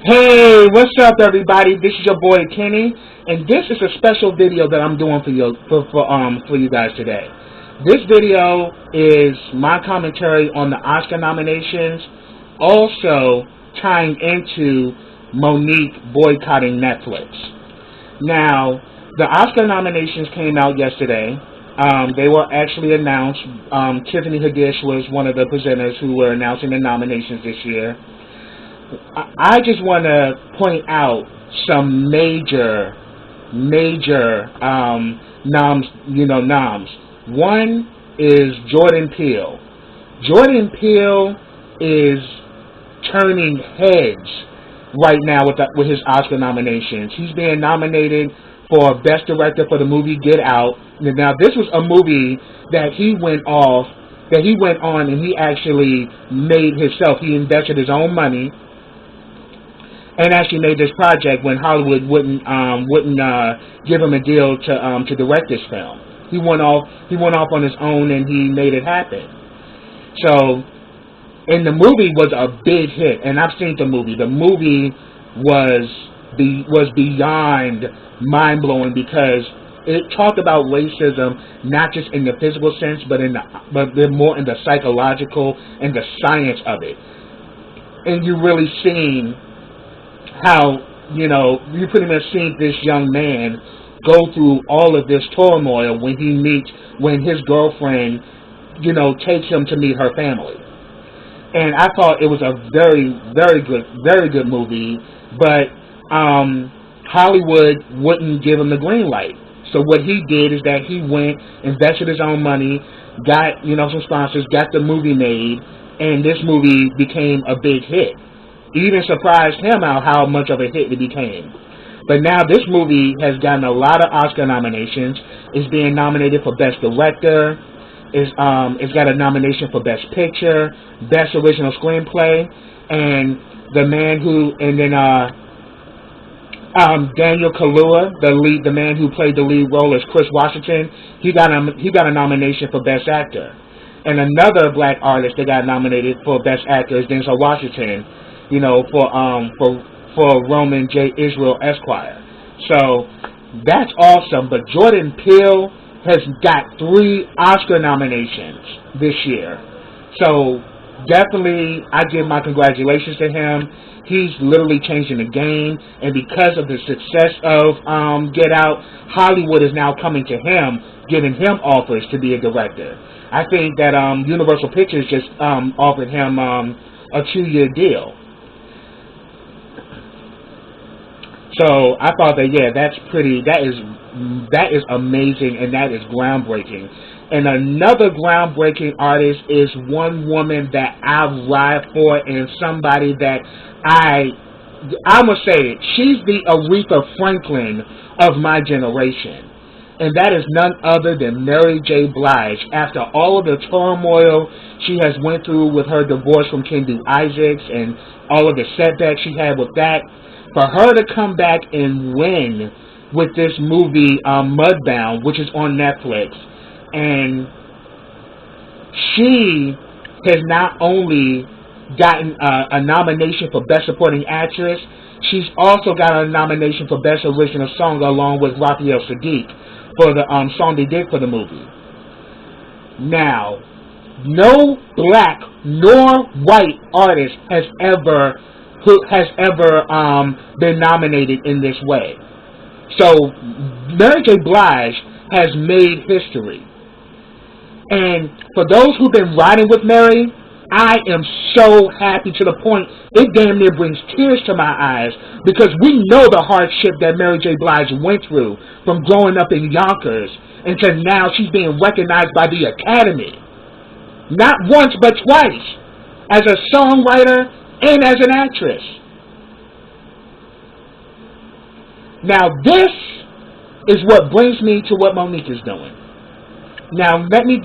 Hey, what's up, everybody? This is your boy Kenny, and this is a special video that I'm doing for you guys today. This video is my commentary on the Oscar nominations, also tying into Monique boycotting Netflix. Now, the Oscar nominations came out yesterday. They were actually announced. Tiffany Haddish was one of the presenters who were announcing the nominations this year. I just want to point out some major noms. One is Jordan Peele. Jordan Peele is turning heads right now with his Oscar nominations. He's being nominated for Best Director for the movie Get Out. Now, this was a movie that he went on and he actually made himself. He invested his own money and actually made this project when Hollywood wouldn't give him a deal to direct this film. He went off on his own and he made it happen. So, and the movie was a big hit, and I've seen the movie. The movie was beyond mind blowing because it talked about racism not just in the physical sense, but more in the psychological and the science of it. And you really seen how, you pretty much seen this young man go through all of this turmoil when his girlfriend, takes him to meet her family. And I thought it was a very, very good movie, but Hollywood wouldn't give him the green light. So what he did is that he went, invested his own money, got, some sponsors, got the movie made, and this movie became a big hit. Even surprised him out how much of a hit it became. But now this movie has gotten a lot of Oscar nominations. It's being nominated for Best Director. It's got a nomination for Best Picture, Best Original Screenplay, and Daniel Kaluuya, the man who played the lead role as Chris Washington, he got a nomination for Best Actor. And another black artist that got nominated for Best Actor is Denzel Washington, for Roman J. Israel Esquire. So that's awesome. But Jordan Peele has got 3 Oscar nominations this year. So definitely, I give my congratulations to him. He's literally changing the game, and because of the success of Get Out, Hollywood is now coming to him, giving him offers to be a director. I think that Universal Pictures just offered him a 2-year deal. So I thought that that is amazing, and that is groundbreaking. And another groundbreaking artist is one woman that I ride for, and somebody that I'm gonna say it. She's the Aretha Franklin of my generation, and that is none other than Mary J. Blige. After all of the turmoil she has went through with her divorce from Kendi Isaacs and all of the setbacks she had with that, for her to come back and win with this movie Mudbound, which is on Netflix, and she has not only gotten a nomination for Best Supporting Actress, she's also got a nomination for Best Original Song along with Raphael Sadiq for the song they did for the movie. Now, no black nor white artist has ever been nominated in this way. So Mary J. Blige has made history. And for those who've been riding with Mary, I am so happy to the point it damn near brings tears to my eyes, because we know the hardship that Mary J. Blige went through from growing up in Yonkers until now she's being recognized by the Academy. Not once but twice, as a songwriter and as an actress. Now this is what brings me to what Monique is doing. Now let me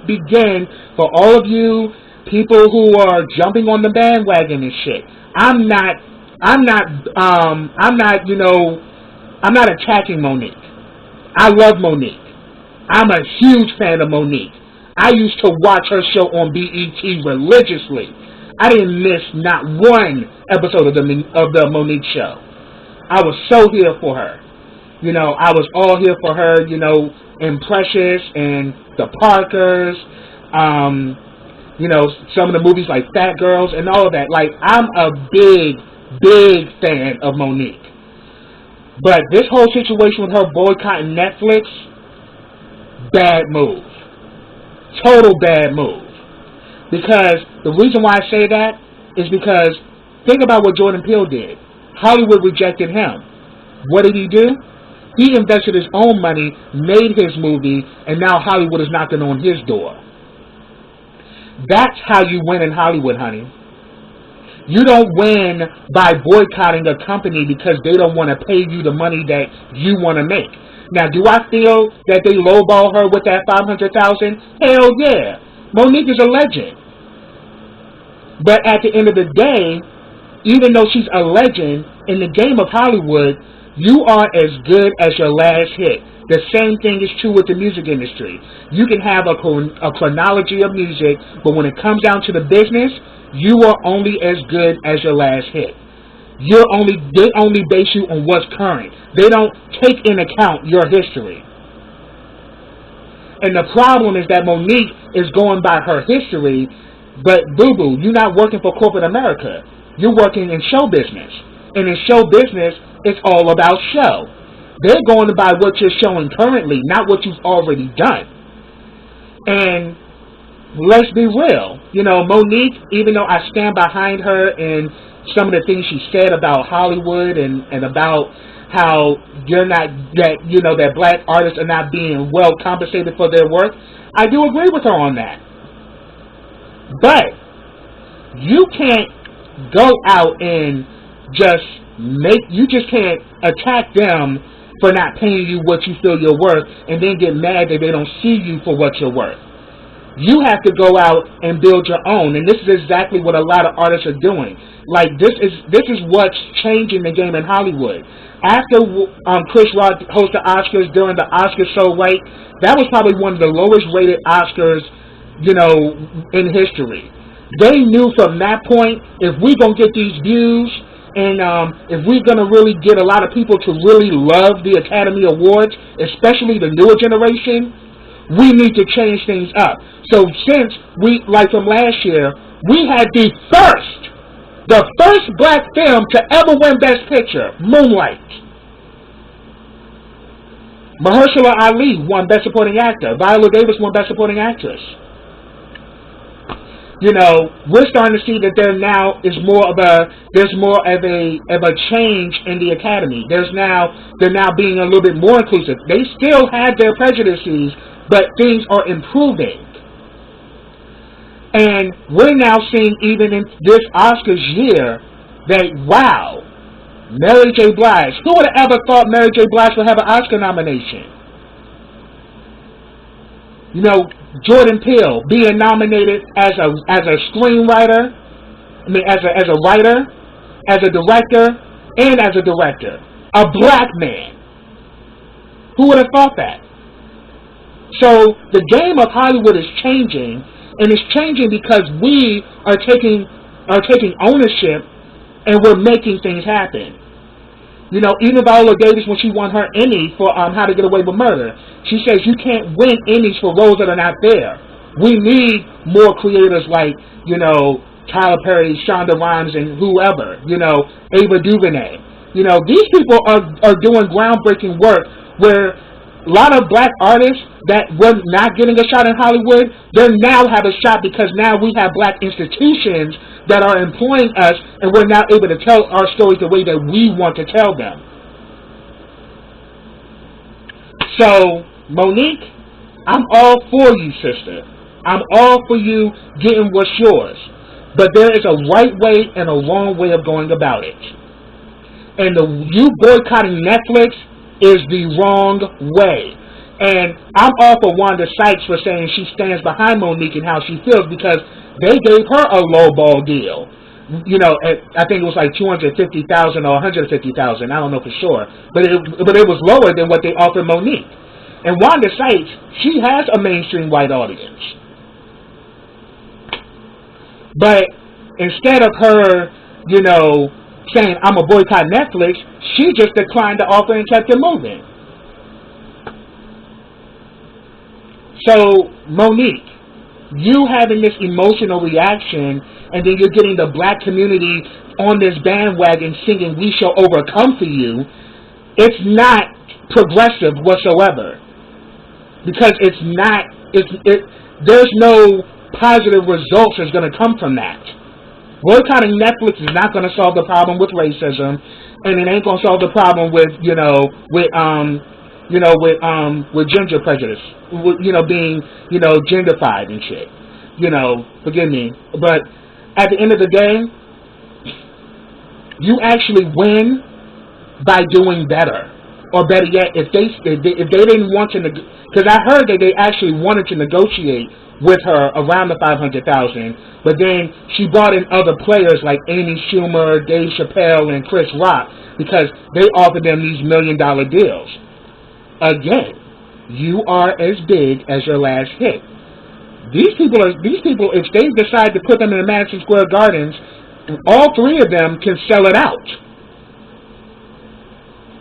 begin for all of you people who are jumping on the bandwagon and shit. I'm not attacking Monique. I love Monique. I'm a huge fan of Monique. I used to watch her show on BET religiously. I didn't miss not one episode of the Monique show. I was so here for her. You know, I was all here for her, you know, and Precious and the Parkers, you know, some of the movies like Fat Girls and all of that. Like, I'm a big fan of Monique. But this whole situation with her boycotting Netflix, bad move. Total bad move. Because the reason why I say that is because think about what Jordan Peele did. Hollywood rejected him. What did he do? He invested his own money, made his movie, and now Hollywood is knocking on his door. That's how you win in Hollywood, honey. You don't win by boycotting a company because they don't want to pay you the money that you want to make. Now, do I feel that they lowball her with that $500,000? Hell yeah. Monique is a legend. But at the end of the day, even though she's a legend, in the game of Hollywood, you are as good as your last hit. The same thing is true with the music industry. You can have a chronology of music, but when it comes down to the business, you are only as good as your last hit. They only base you on what's current. They don't take in account your history. And the problem is that Monique is going by her history, but boo-boo, you're not working for corporate America. You're working in show business. And in show business, it's all about show. They're going by what you're showing currently, not what you've already done. And let's be real. You know, Monique, even though I stand behind her in some of the things she said about Hollywood and about how that black artists are not being well compensated for their work, I do agree with her on that. But you can't go out and you just can't attack them for not paying you what you feel you're worth and then get mad that they don't see you for what you're worth. You have to go out and build your own, and this is exactly what a lot of artists are doing. Like, this is what's changing the game in Hollywood. After Chris Rock hosted Oscars during the Oscars So White, that was probably one of the lowest rated Oscars, you know, in history. They knew from that point, if we're going to get these views, and if we're going to really get a lot of people to really love the Academy Awards, especially the newer generation, we need to change things up. So since from last year, we had the first black film to ever win Best Picture, Moonlight. Mahershala Ali won Best Supporting Actor. Viola Davis won Best Supporting Actress. You know, we're starting to see that there's more of a change in the Academy. They're now being a little bit more inclusive. They still have their prejudices, but things are improving. And we're now seeing, even in this Oscars year, that, wow, Mary J. Blige. Who would have ever thought Mary J. Blige would have an Oscar nomination? You know, Jordan Peele being nominated as a screenwriter, as a writer, as a director, and as a director. A black man. Who would have thought that? So the game of Hollywood is changing, and it's changing because we are taking ownership, and we're making things happen. You know, even Viola Davis, when she won her Emmy for How to Get Away with Murder, she says you can't win Emmys for roles that are not there. We need more creators like, you know, Tyler Perry, Shonda Rhimes, and whoever, you know, Ava DuVernay. You know, these people are doing groundbreaking work where a lot of black artists that were not getting a shot in Hollywood, they now have a shot because now we have black institutions that are employing us, and we're now able to tell our stories the way that we want to tell them. So, Monique, I'm all for you, sister. I'm all for you getting what's yours. But there is a right way and a wrong way of going about it. And you boycotting Netflix is the wrong way. And I'm all for Wanda Sykes for saying she stands behind Monique and how she feels, because they gave her a lowball deal. You know, I think it was like $250,000 or $150,000. I don't know for sure, but it was lower than what they offered Monique. And Wanda Sykes, she has a mainstream white audience. But Instead of her, saying, I'm going to boycott Netflix, she just declined the offer and kept it moving. So, Monique, you having this emotional reaction, and then you're getting the black community on this bandwagon singing "We Shall Overcome" for you, it's not progressive whatsoever. Because there's no positive results that's going to come from that. Boycotting Netflix is not going to solve the problem with racism, and it ain't going to solve the problem with gender prejudice, being genderfied and shit. Forgive me, but at the end of the day, you actually win by doing better, or better yet, if they didn't want to, because I heard that they actually wanted to negotiate with her around the $500,000, but then she brought in other players like Amy Schumer, Dave Chappelle, and Chris Rock because they offered them these $1 million deals. Again, you are as big as your last hit. These people, if they decide to put them in the Madison Square Gardens, all three of them can sell it out.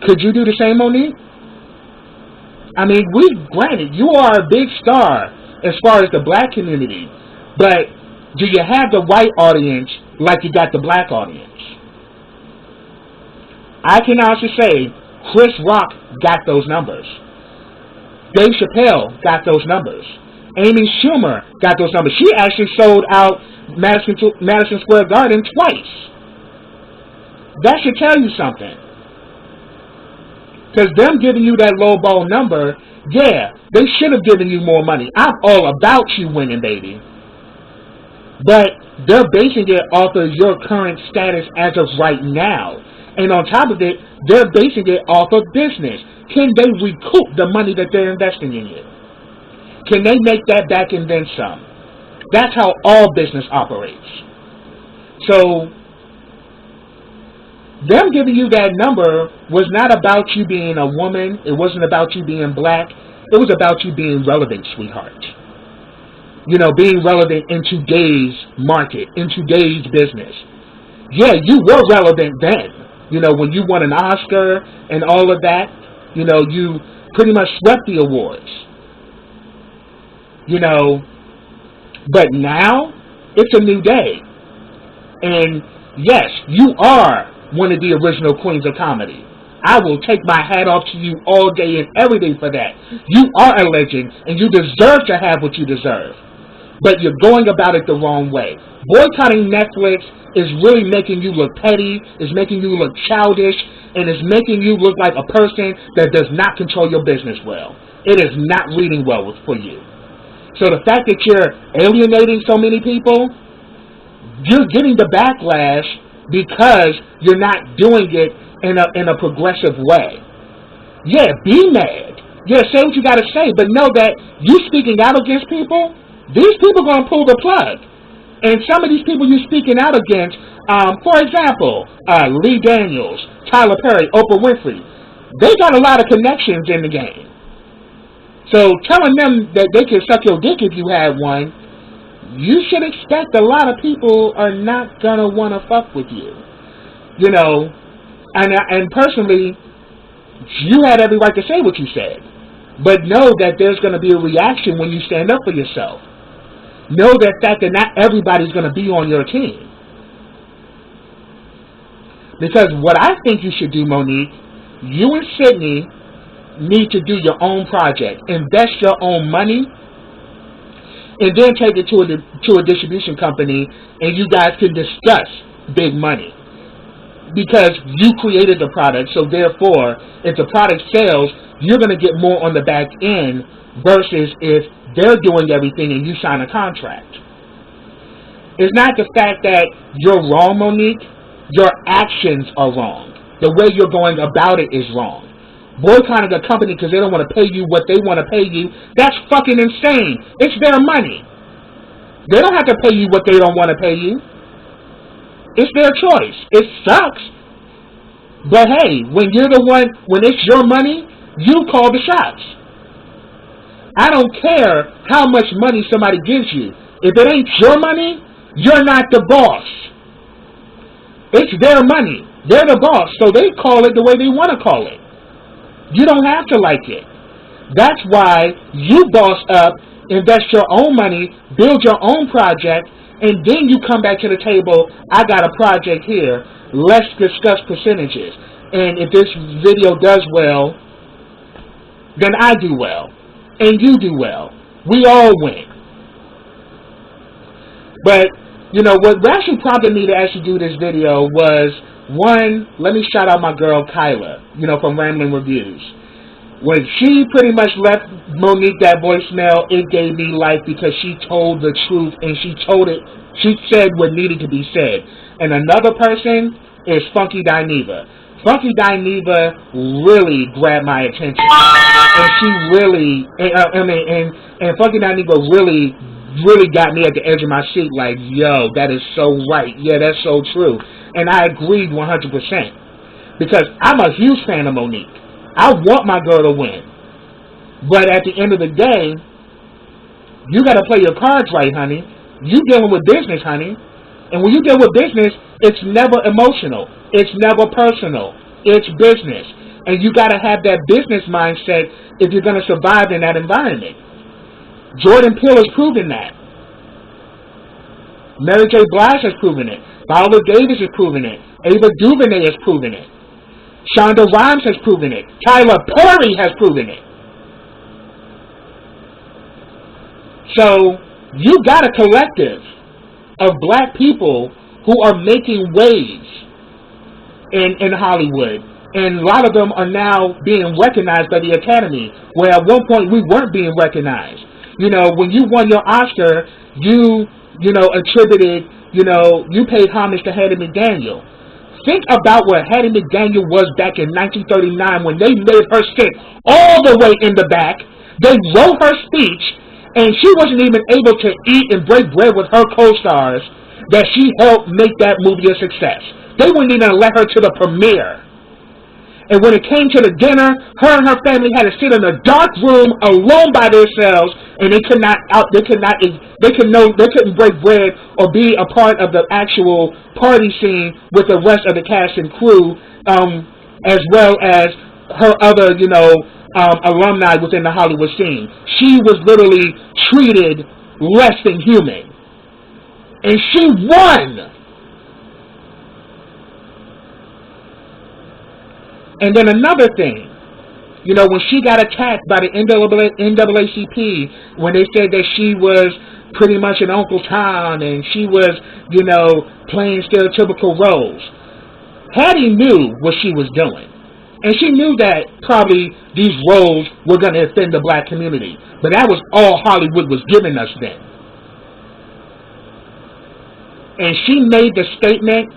Could you do the same, Monique? I mean, granted, you are a big star as far as the black community, but do you have the white audience like you got the black audience? I can honestly say Chris Rock got those numbers. Dave Chappelle got those numbers. Amy Schumer got those numbers. She actually sold out Madison Square Garden twice. That should tell you something. Because them giving you that lowball number, yeah, they should have given you more money. I'm all about you winning, baby. But they're basing it off of your current status as of right now. And on top of it, they're basing it off of business. Can they recoup the money that they're investing in you? Can they make that back and then some? That's how all business operates. So, them giving you that number was not about you being a woman. It wasn't about you being black. It was about you being relevant, sweetheart. Being relevant in today's market, in today's business. Yeah, you were relevant then. When you won an Oscar and all of that, you pretty much swept the awards. But now, it's a new day. And yes, you are one of the original queens of comedy. I will take my hat off to you all day and every day for that. You are a legend, and you deserve to have what you deserve. But you're going about it the wrong way. Boycotting Netflix is really making you look petty, is making you look childish, and is making you look like a person that does not control your business well. It is not reading well for you. So the fact that you're alienating so many people, you're getting the backlash because you're not doing it in a progressive way. Yeah, be mad. Yeah, say what you got to say, but know that you speaking out against people, these people are going to pull the plug. And some of these people you're speaking out against, for example, Lee Daniels, Tyler Perry, Oprah Winfrey, they got a lot of connections in the game. So telling them that they can suck your dick if you have one, you should expect a lot of people are not going to want to fuck with you. And personally, you had every right to say what you said. But know that there's going to be a reaction when you stand up for yourself. Know that fact that not everybody's going to be on your team. Because what I think you should do, Monique, you and Sydney need to do your own project. Invest your own money. And then take it to a distribution company, and you guys can discuss big money. Because you created the product, so therefore, if the product sells, you're going to get more on the back end versus if they're doing everything and you sign a contract. It's not the fact that you're wrong, Monique. Your actions are wrong. The way you're going about it is wrong. Boycotting a company because they don't want to pay you what they want to pay you, that's fucking insane. It's their money. They don't have to pay you what they don't want to pay you. It's their choice. It sucks. But hey, when it's your money, you call the shots. I don't care how much money somebody gives you. If it ain't your money, you're not the boss. It's their money. They're the boss, so they call it the way they want to call it. You don't have to like it. That's why you boss up, invest your own money, build your own project, and then you come back to the table. I got a project here. Let's discuss percentages. And if this video does well, then I do well. And you do well. We all win. But, you know, what actually prompted me to actually do this video was, one, let me shout out my girl Kyla, you know, from Rambling Reviews. When she pretty much left Monique that voicemail, it gave me life because she told the truth and she said what needed to be said. And another person is Funky Dineva. Funky Dineva really grabbed my attention. And she really, and Funky Dineva really got me at the edge of my seat like, yo, that is so right. Yeah, that's so true. And I agreed 100%. Because I'm a huge fan of Monique. I want my girl to win. But at the end of the day, you got to play your cards right, honey. You dealing with business, honey. And when you deal with business, it's never emotional. It's never personal. It's business. And you got to have that business mindset if you're going to survive in that environment. Jordan Peele has proven that. Mary J. Blige has proven it. Viola Davis has proven it. Ava DuVernay has proven it. Shonda Rhimes has proven it. Tyler Perry has proven it. So, you got a collective of black people who are making waves in Hollywood. And a lot of them are now being recognized by the Academy, where at one point we weren't being recognized. You know, when you won your Oscar, you attributed, you paid homage to Hattie McDaniel. Think about where Hattie McDaniel was back in 1939 when they made her sit all the way in the back. They wrote her speech, and she wasn't even able to eat and break bread with her co-stars that she helped make that movie a success. They wouldn't even let her to the premiere. And when it came to the dinner, her and her family had to sit in a dark room alone by themselves, and they couldn't break bread or be a part of the actual party scene with the rest of the cast and crew, as well as her other, alumni within the Hollywood scene. She was literally treated less than human, and she won. And then another thing, when she got attacked by the NAACP, when they said that she was pretty much an Uncle Tom and she was, playing stereotypical roles, Hattie knew what she was doing. And she knew that probably these roles were going to offend the black community. But that was all Hollywood was giving us then. And she made the statement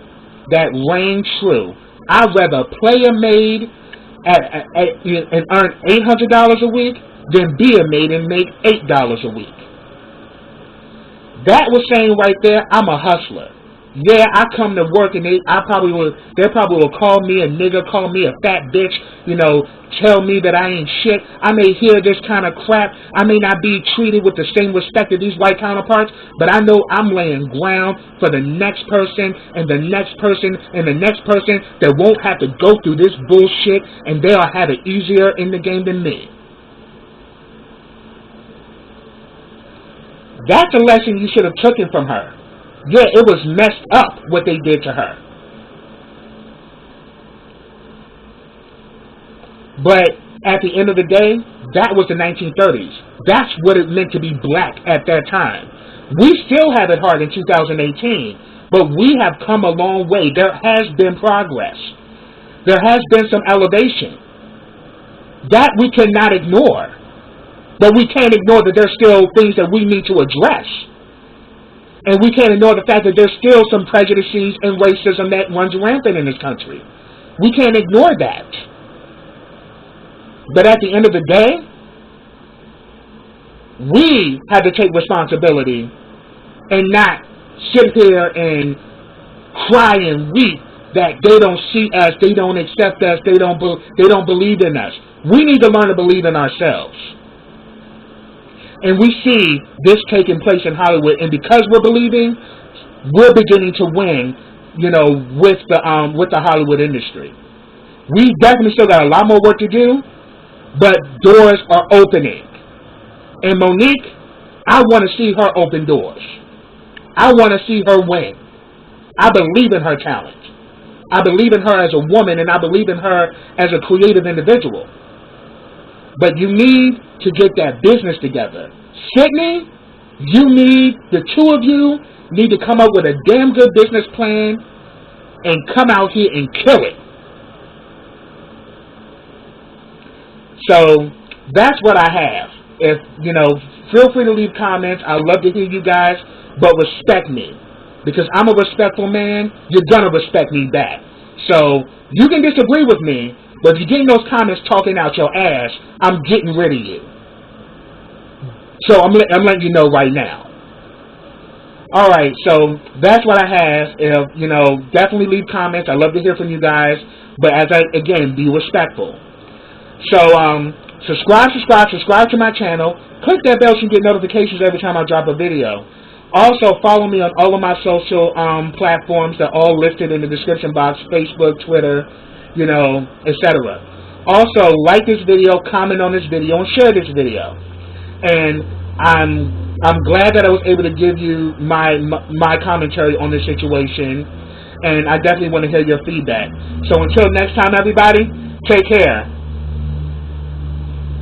that rang true. I'd rather play a maid and earn $800 a week than be a maid and make $8 a week. That was saying right there, I'm a hustler. Yeah, I come to work and they probably will call me a nigger, call me a fat bitch, tell me that I ain't shit. I may hear this kind of crap. I may not be treated with the same respect as these white counterparts, but I know I'm laying ground for the next person and the next person and the next person that won't have to go through this bullshit, and they'll have it easier in the game than me. That's a lesson you should have taken from her. Yeah, it was messed up what they did to her. But at the end of the day, that was the 1930s. That's what it meant to be black at that time. We still have it hard in 2018, but we have come a long way. There has been progress. There has been some elevation. That we cannot ignore. But we can't ignore that there's still things that we need to address. And we can't ignore the fact that there's still some prejudices and racism that runs rampant in this country. We can't ignore that. But at the end of the day, we have to take responsibility and not sit here and cry and weep that they don't see us, they don't accept us, they don't believe in us. We need to learn to believe in ourselves. And we see this taking place in Hollywood, and because we're believing, we're beginning to win with the Hollywood industry. We definitely still got a lot more work to do, but doors are opening. And Monique, I want to see her open doors. I want to see her win. I believe in her talent. I believe in her as a woman, and I believe in her as a creative individual. But you need to get that business together. Sydney, the two of you need to come up with a damn good business plan and come out here and kill it. So that's what I have. If feel free to leave comments. I'd love to hear you guys, but respect me, because I'm a respectful man. You're gonna respect me back. So you can disagree with me, but if you're getting those comments talking out your ass, I'm getting rid of you. So I'm letting you know right now. All right, so that's what I have. If definitely leave comments. I love to hear from you guys, but again, be respectful. So subscribe to my channel. Click that bell so you get notifications every time I drop a video. Also, follow me on all of my social platforms. They're all listed in the description box: Facebook, Twitter, etc. Also, like this video, comment on this video, and share this video. And I'm glad that I was able to give you my commentary on this situation. And I definitely want to hear your feedback. So until next time, everybody, take care.